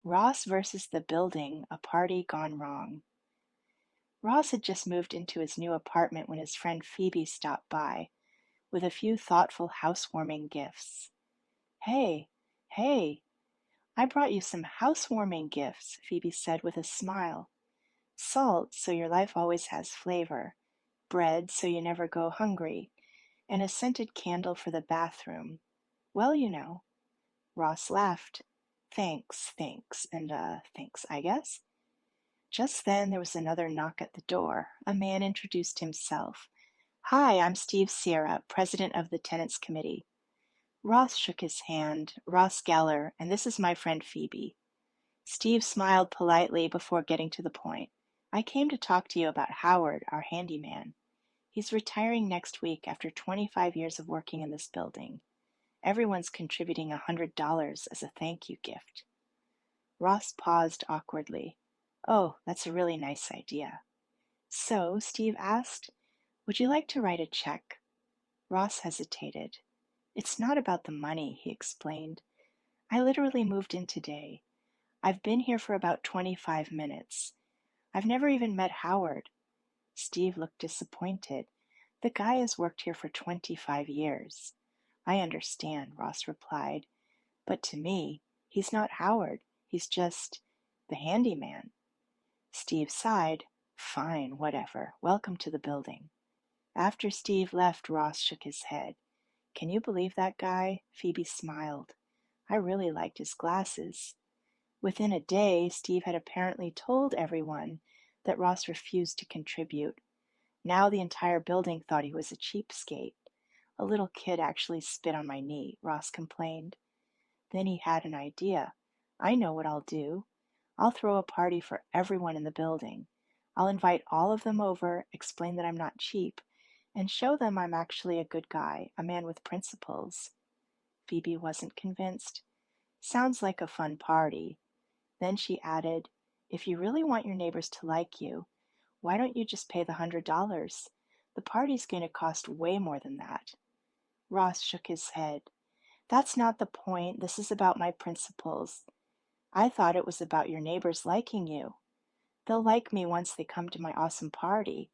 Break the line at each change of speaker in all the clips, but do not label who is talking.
Ross versus the building, a party gone wrong. Ross had just moved into his new apartment when his friend Phoebe stopped by, with a few thoughtful housewarming gifts. Hey, hey, I brought you some housewarming gifts, Phoebe said with a smile. Salt, so your life always has flavor, bread, so you never go hungry, and a scented candle for the bathroom. Well, you know. Ross laughed. Thanks, thanks, and thanks, I guess. Just then there was another knock at the door. A man introduced himself. Hi, I'm Steve Sierra, president of the Tenants Committee. Ross shook his hand. Ross Geller, and this is my friend Phoebe. Steve smiled politely before getting to the point. I came to talk to you about Howard, our handyman. He's retiring next week after 25 years of working in this building. Everyone's contributing $100 as a thank you gift. Ross paused awkwardly. Oh, that's a really nice idea. So, Steve asked, would you like to write a check? Ross hesitated. It's not about the money, he explained. I literally moved in today. I've been here for about 25 minutes. I've never even met Howard. Steve looked disappointed. The guy has worked here for 25 years. I understand, Ross replied. But to me, he's not Howard. He's just the handyman. Steve sighed. Fine, whatever. Welcome to the building. After Steve left, Ross shook his head. Can you believe that guy? Phoebe smiled. I really liked his glasses. Within a day, Steve had apparently told everyone that Ross refused to contribute. Now the entire building thought he was a cheapskate. A little kid actually spit on my knee, Ross complained. Then he had an idea. I know what I'll do. I'll throw a party for everyone in the building. I'll invite all of them over, explain that I'm not cheap, and show them I'm actually a good guy, a man with principles. Phoebe wasn't convinced. Sounds like a fun party. Then she added, if you really want your neighbors to like you, why don't you just pay the $100? The party's going to cost way more than that. Ross shook his head. That's not the point. This is about my principles. I thought it was about your neighbors liking you. They'll like me once they come to my awesome party.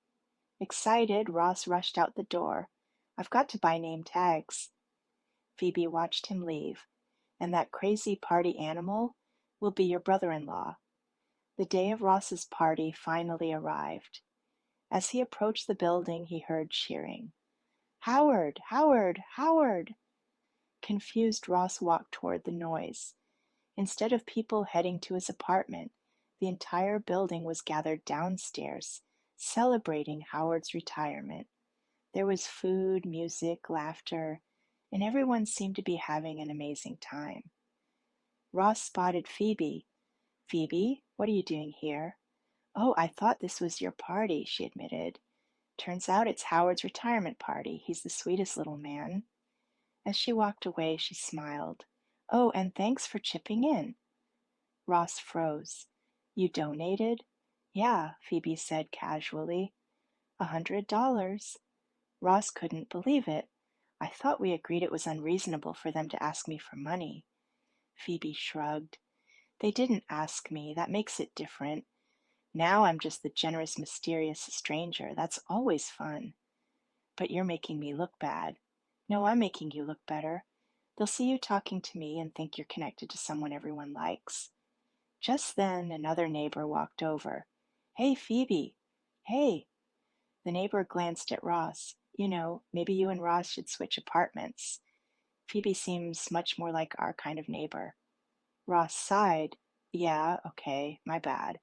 Excited, Ross rushed out the door. I've got to buy name tags. Phoebe watched him leave. And that crazy party animal will be your brother-in-law. The day of Ross's party finally arrived. As he approached the building, he heard cheering. Howard! Howard! Howard! Confused, Ross walked toward the noise. Instead of people heading to his apartment, the entire building was gathered downstairs, celebrating Howard's retirement. There was food, music, laughter, and everyone seemed to be having an amazing time. Ross spotted Phoebe. Phoebe, what are you doing here? Oh, I thought this was your party, she admitted. Turns out it's Howard's retirement party. He's the sweetest little man. As she walked away, she smiled. Oh, and thanks for chipping in. Ross froze. You donated? Yeah, Phoebe said casually. $100. Ross couldn't believe it. I thought we agreed it was unreasonable for them to ask me for money. Phoebe shrugged. They didn't ask me. That makes it different. Now I'm just the generous, mysterious stranger. That's always fun. But you're making me look bad. No, I'm making you look better. They'll see you talking to me and think you're connected to someone everyone likes. Just then, another neighbor walked over. Hey, Phoebe. Hey. The neighbor glanced at Ross. You know, maybe you and Ross should switch apartments. Phoebe seems much more like our kind of neighbor. Ross sighed. Yeah, okay, my bad.